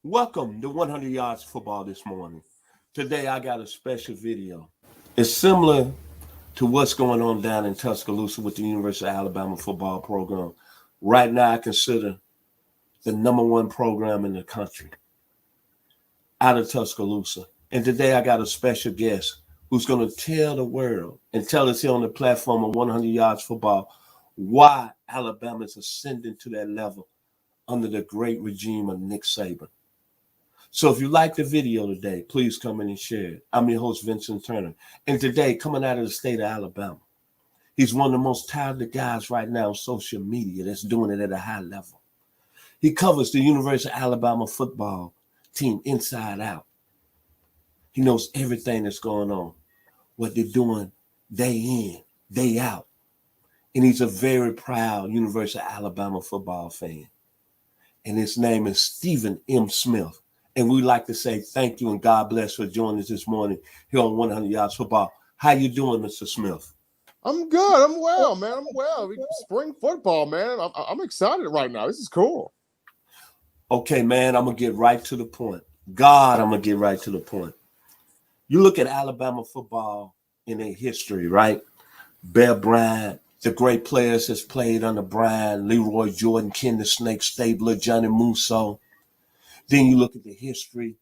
Welcome to 100 Yards Football this morning. Today I got a special video. It's similar to what's going on down in Tuscaloosa with the University of Alabama football program. Right now I consider the number one program in the country out of Tuscaloosa. And today I got a special guest who's going to tell the world and tell us here on the platform of 100 Yards Football why Alabama is ascending to that level under the great regime of Nick Saban. So if you like the video today, please come in and share it. I'm your host, Vincent Turner. And today, coming out of the state of Alabama, he's one of the most talented guys right now on social media that's doing it at a high level. He covers the University of Alabama football team inside out. He knows everything that's going on, what they're doing day in, day out. And he's a very proud University of Alabama football fan. And his name is Stephen M. Smith. And we'd like to say thank you and God bless for joining us this morning here on 100 Yards Football. How you doing, Mr. Smith? I'm good. I'm well, man. I'm well. Spring football, man. I'm excited right now. This is cool. Okay, man, I'm going to get right to the point. I'm going to get right to the point. You look at Alabama football in their history, right? Bear Bryant, the great players that's played under Bryant, Leroy Jordan, Ken the Snake Stabler, Johnny Musso. Then you look at the history,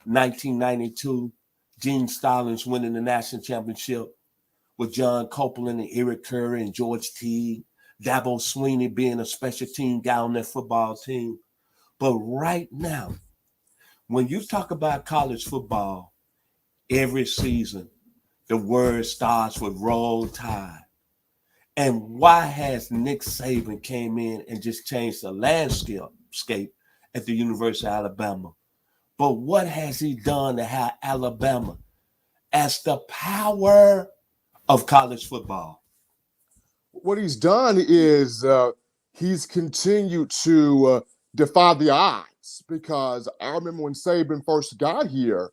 1992, Gene Stallings winning the national championship with John Copeland and Eric Curry and George Teague, Dabo Swinney being a special team guy on that football team. But right now, when you talk about college football, every season, the word starts with Roll Tide. And why has Nick Saban came in and just changed the landscape at the University of Alabama? But what has he done to have Alabama as the power of college football? What he's done is he's continued to defy the odds, because I remember when Saban first got here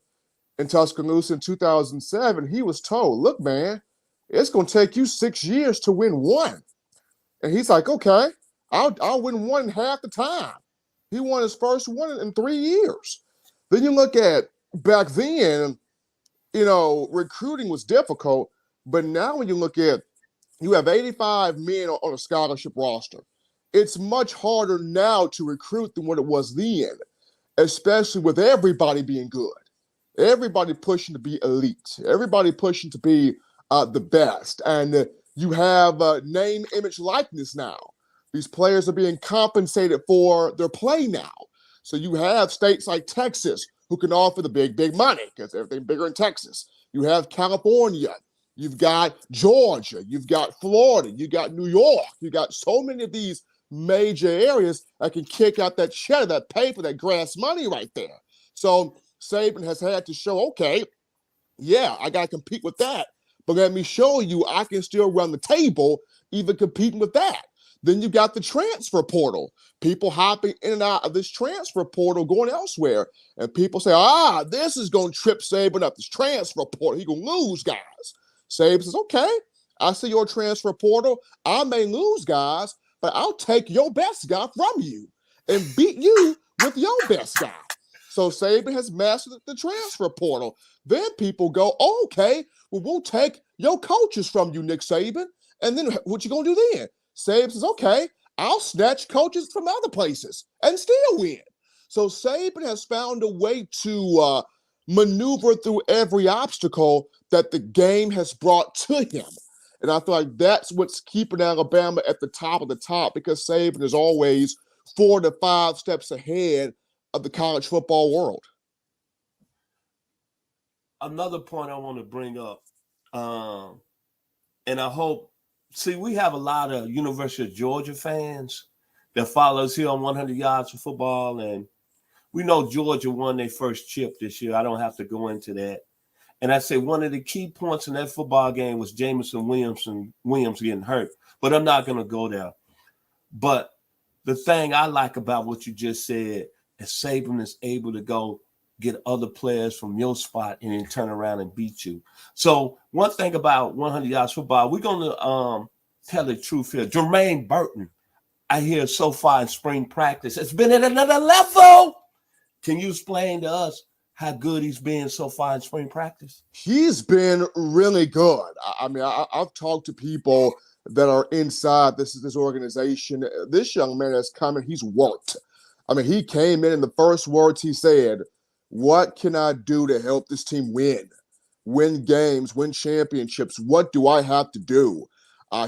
in Tuscaloosa in 2007, he was told, look, man, it's going to take you 6 years to win one. And he's like, okay, I'll win one in half the time. He won his first one in 3 years. Then you look at back then, recruiting was difficult. But now when you look at, you have 85 men on a scholarship roster. It's much harder now to recruit than what it was then, especially with everybody being good. Everybody pushing to be elite. Everybody pushing to be the best. And you have name, image, likeness now. These players are being compensated for their play now. So you have states like Texas who can offer the big money because everything's bigger in Texas. You have California. You've got Georgia. You've got Florida. You got New York. You got so many of these major areas that can kick out that cheddar, that paper, that grass money right there. So Saban has had to show, okay, yeah, I got to compete with that. But let me show you I can still run the table, even competing with that. Then you got the transfer portal. People hopping in and out of this transfer portal, going elsewhere. And people say, this is going to trip Saban up, this transfer portal. He's going to lose guys. Saban says, okay, I see your transfer portal. I may lose guys, but I'll take your best guy from you and beat you with your best guy. So Saban has mastered the transfer portal. Then people go, okay, well, we'll take your coaches from you, Nick Saban. And then what you going to do then? Saban says, okay, I'll snatch coaches from other places and still win. So Saban has found a way to maneuver through every obstacle that the game has brought to him. And I feel like that's what's keeping Alabama at the top of the top, because Saban is always 4 to 5 steps ahead of the college football world. Another point I want to bring up, and I hope, we have a lot of University of Georgia fans that follow us here on 100 Yards of Football, and we know Georgia won their first chip this year. I don't have to go into that. And I say one of the key points in that football game was Jamison Williams getting hurt, but I'm not going to go there. But the thing I like about what you just said is Saban is able to go get other players from your spot and then turn around and beat you. So one thing about 100 Yards Football, we're going to tell the truth here. Jermaine Burton, I hear so far in spring practice, has been at another level. Can you explain to us how good he's been so far in spring practice? He's been really good. I've talked to people that are inside this organization. This young man has come and he's worked. He came in and the first words he said, "What can I do to help this team win games, win championships? What do I have to do?"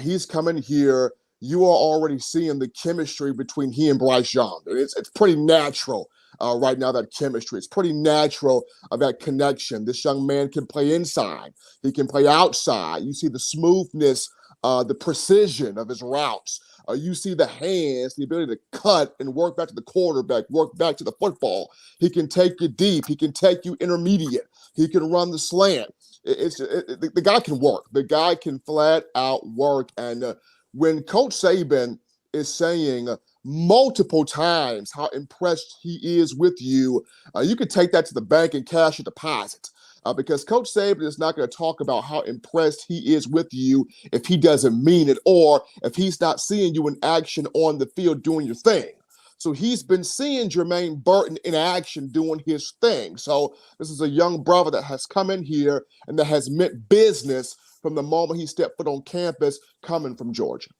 He's coming here. You are already seeing the chemistry between he and Bryce Young. It's pretty natural right now, that chemistry. It's pretty natural, that connection. This young man can play inside. He can play outside. You see the smoothness, the precision of his routes. You see the hands, the ability to cut and work back to the quarterback, work back to the football. He can take you deep. He can take you intermediate. He can run the slant. The guy can work. The guy can flat out work. And when Coach Saban is saying multiple times how impressed he is with you, you can take that to the bank and cash a deposit. Because Coach Saban is not going to talk about how impressed he is with you if he doesn't mean it, or if he's not seeing you in action on the field doing your thing. So he's been seeing Jermaine Burton in action doing his thing. So this is a young brother that has come in here and that has meant business from the moment he stepped foot on campus, coming from Georgia.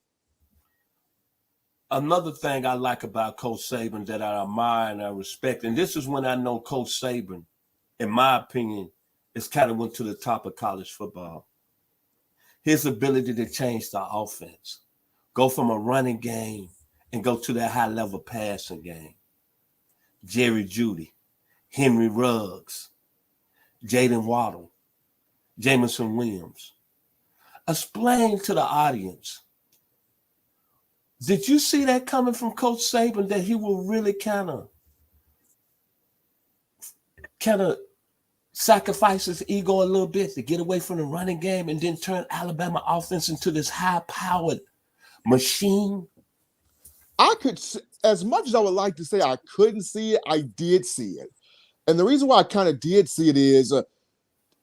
Another thing I like about Coach Saban that I admire and I respect, and this is when I know Coach Saban, in my opinion, is kind of went to the top of college football. His ability to change the offense, go from a running game and go to that high-level passing game. Jerry Jeudy, Henry Ruggs, Jaden Waddle, Jameson Williams. Explain to the audience, did you see that coming from Coach Saban, that he will really kind of sacrifice his ego a little bit to get away from the running game and then turn Alabama offense into this high-powered machine? I could, as much as I would like to say I couldn't see it, I did see it. And the reason why I kind of did see it is,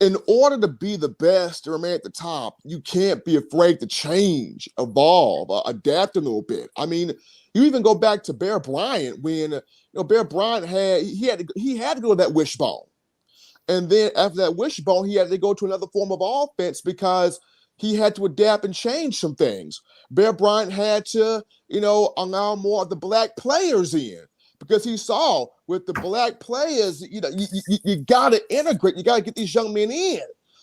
in order to be the best to remain at the top, you can't be afraid to change, evolve, adapt a little bit. You even go back to Bear Bryant when Bear Bryant had to go to that wishbone. And then after that wishbone, he had to go to another form of offense because he had to adapt and change some things. Bear Bryant had to, allow more of the black players in, because he saw with the black players, you got to integrate. You got to get these young men in,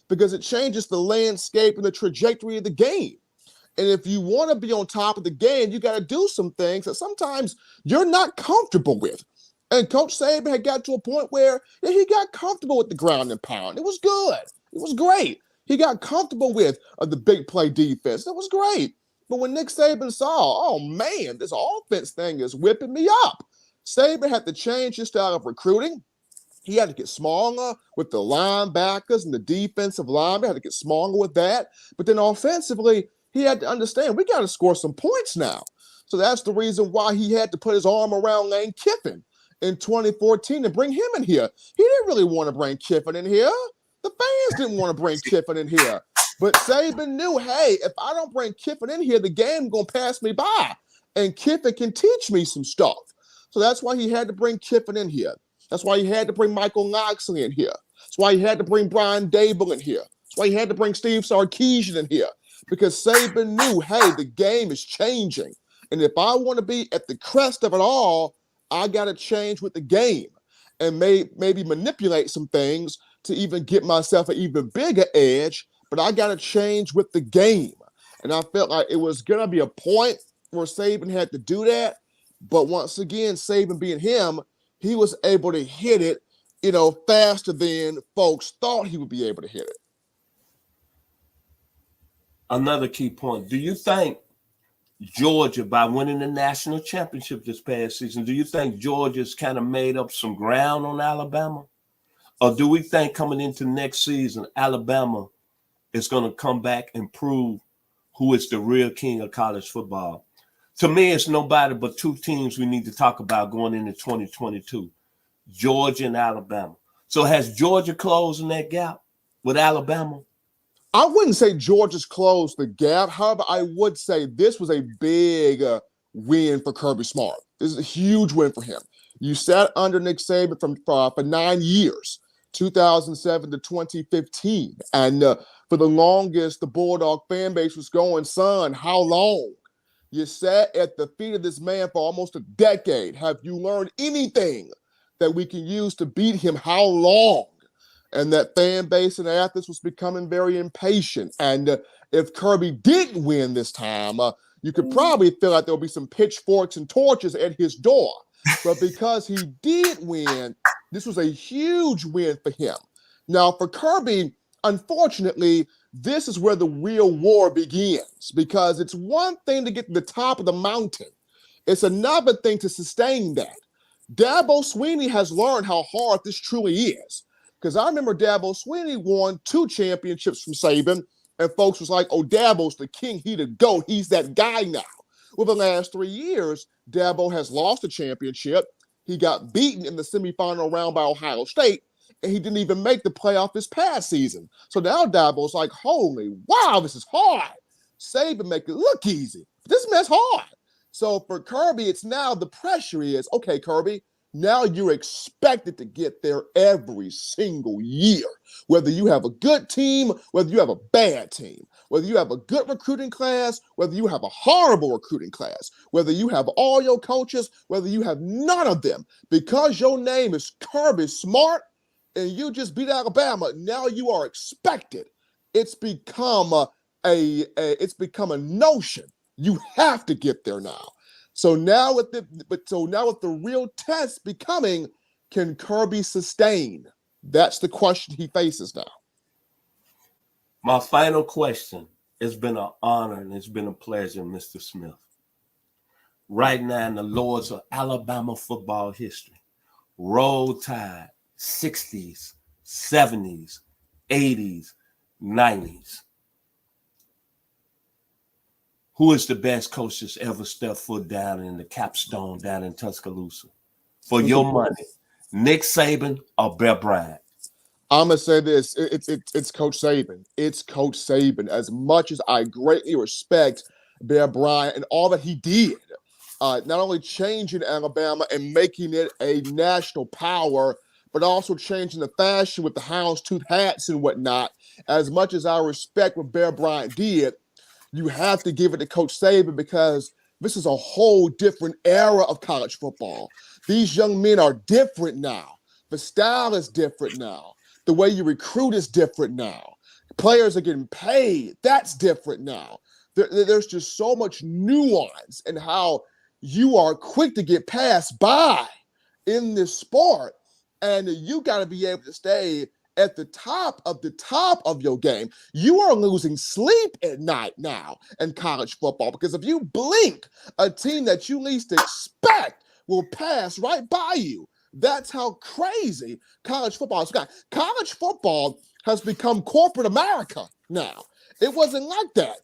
because it changes the landscape and the trajectory of the game. And if you want to be on top of the game, you got to do some things that sometimes you're not comfortable with. And Coach Saban had got to a point where he got comfortable with the ground and pound. It was good. It was great. He got comfortable with the big play defense. It was great. But when Nick Saban saw, oh man, this offense thing is whipping me up, Saban had to change his style of recruiting. He had to get smaller with the linebackers and the defensive linemen. Had to get smaller with that. But then offensively, he had to understand, we got to score some points now. So that's the reason why he had to put his arm around Lane Kiffin in 2014 and bring him in here. He didn't really want to bring Kiffin in here. The fans didn't want to bring Kiffin in here. But Saban knew, hey, if I don't bring Kiffin in here, the game's going to pass me by. And Kiffin can teach me some stuff. So that's why he had to bring Kiffin in here. That's why he had to bring Michael Knoxley in here. That's why he had to bring Brian Dable in here. That's why he had to bring Steve Sarkisian in here. Because Saban knew, hey, the game is changing. And if I want to be at the crest of it all, I got to change with the game and maybe manipulate some things to even get myself an even bigger edge, but I got to change with the game. And I felt like it was going to be a point where Saban had to do that. But once again, Saban being him, he was able to hit it, faster than folks thought he would be able to hit it. Another key point. Do you think Georgia, by winning the national championship this past season, do you think Georgia's kind of made up some ground on Alabama? Or do we think coming into next season, Alabama is going to come back and prove who is the real king of college football? To me, it's nobody but two teams we need to talk about going into 2022, Georgia and Alabama. So has Georgia closing that gap with Alabama? I wouldn't say Georgia's closed the gap. However, I would say this was a big win for Kirby Smart. This is a huge win for him, You sat under Nick Saban for 9 years, 2007 to 2015. And for the longest, the Bulldog fan base was going, son, how long? You sat at the feet of this man for almost a decade. Have you learned anything that we can use to beat him? How long? And that fan base in Athens was becoming very impatient. And if Kirby didn't win this time, you could probably feel like there'll be some pitchforks and torches at his door. But because he did win, this was a huge win for him. Now, for Kirby, unfortunately, this is where the real war begins, because it's one thing to get to the top of the mountain. It's another thing to sustain that. Dabo Swinney has learned how hard this truly is. Because I remember Dabo Swinney won 2 championships from Saban, and folks was like, oh, Dabo's the king, he the GOAT, he's that guy now. Well, the last 3 years, Dabo has lost a championship. He got beaten in the semifinal round by Ohio State, and he didn't even make the playoff this past season. So now Dabo's like, holy, wow, this is hard. Saban make it look easy. This mess hard. So for Kirby, it's now the pressure is, okay, Kirby, now you're expected to get there every single year, whether you have a good team, whether you have a bad team, whether you have a good recruiting class, whether you have a horrible recruiting class, whether you have all your coaches, whether you have none of them. Because your name is Kirby Smart and you just beat Alabama, now you are expected. It's become a notion. You have to get there now. So now with the real test becoming, can Kirby sustain? That's the question he faces now. My final question. It's been an honor and it's been a pleasure, Mr. Smith. Right now in the lords of Alabama football history, Roll Tide, 60s, 70s, 80s, 90s. Who is the best coach that's ever stepped foot down in the capstone down in Tuscaloosa? For your money, Nick Saban or Bear Bryant? I'm going to say this. It's Coach Saban. It's Coach Saban. As much as I greatly respect Bear Bryant and all that he did, not only changing Alabama and making it a national power, but also changing the fashion with the houndstooth hats and whatnot. As much as I respect what Bear Bryant did, you have to give it to Coach Saban because this is a whole different era of college football. These young men are different now. The style is different now. The way you recruit is different now. Players are getting paid. That's different now. There's just so much nuance in how you are quick to get passed by in this sport. And you got to be able to stay at the top of your game. You are losing sleep at night now in college football because if you blink, a team that you least expect will pass right by you. That's how crazy college football has got. College football has become corporate America now. It wasn't like that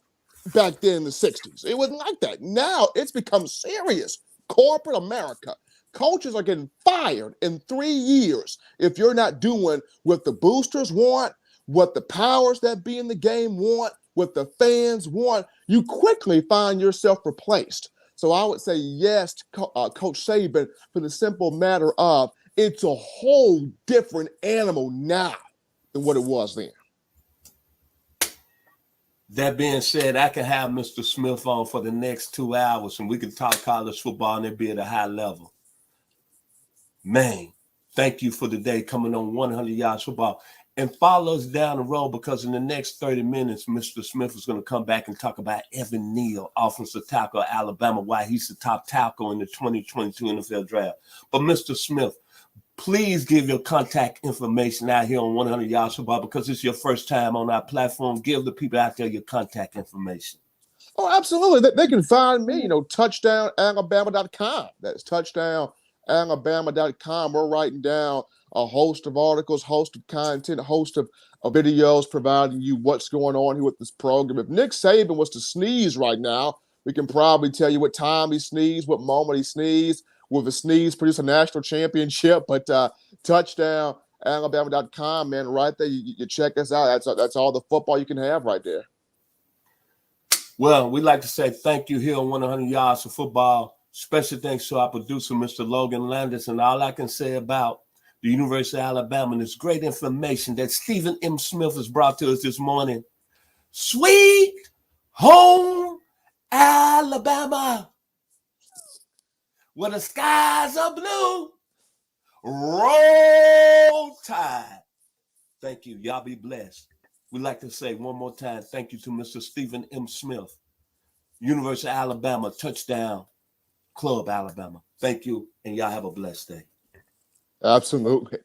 back then in the 60s. It wasn't like that. Now it's become serious corporate America. Coaches are getting fired in 3 years if you're not doing what the boosters want, what the powers that be in the game want, what the fans want. You quickly find yourself replaced. So I would say yes to Coach Saban for the simple matter of it's a whole different animal now than what it was then. That being said, I can have Mr. Smith on for the next 2 hours and we can talk college football and it be at a high level. Man, thank you for the day coming on 100 Yards Football. And follow us down the road because in the next 30 minutes, Mr. Smith is going to come back and talk about Evan Neal, offensive tackle of Alabama, why he's the top tackle in the 2022 NFL Draft. But Mr. Smith, please give your contact information out here on 100 Yards Football because it's your first time on our platform. Give the people out there your contact information. Oh, absolutely. They can find me, touchdownalabama.com. That's touchdownalabama.com. We're writing down a host of articles, host of content, a host of videos providing you what's going on here with this program. If Nick Saban was to sneeze right now, we can probably tell you what time he sneezed, what moment he sneezed. Will the sneeze produce a national championship? But touchdownalabama.com, man, right there, you check us out. That's all the football you can have right there. Well, we'd like to say thank you here on 100 Yards of Football. Special thanks to our producer, Mr. Logan Landis. And all I can say about the University of Alabama and this great information that Stephen M. Smith has brought to us this morning. Sweet home Alabama, where the skies are blue, roll tide. Thank you. Y'all be blessed. We'd like to say one more time, thank you to Mr. Stephen M. Smith, University of Alabama, touchdown, Club Alabama. Thank you, and y'all have a blessed day. Absolutely.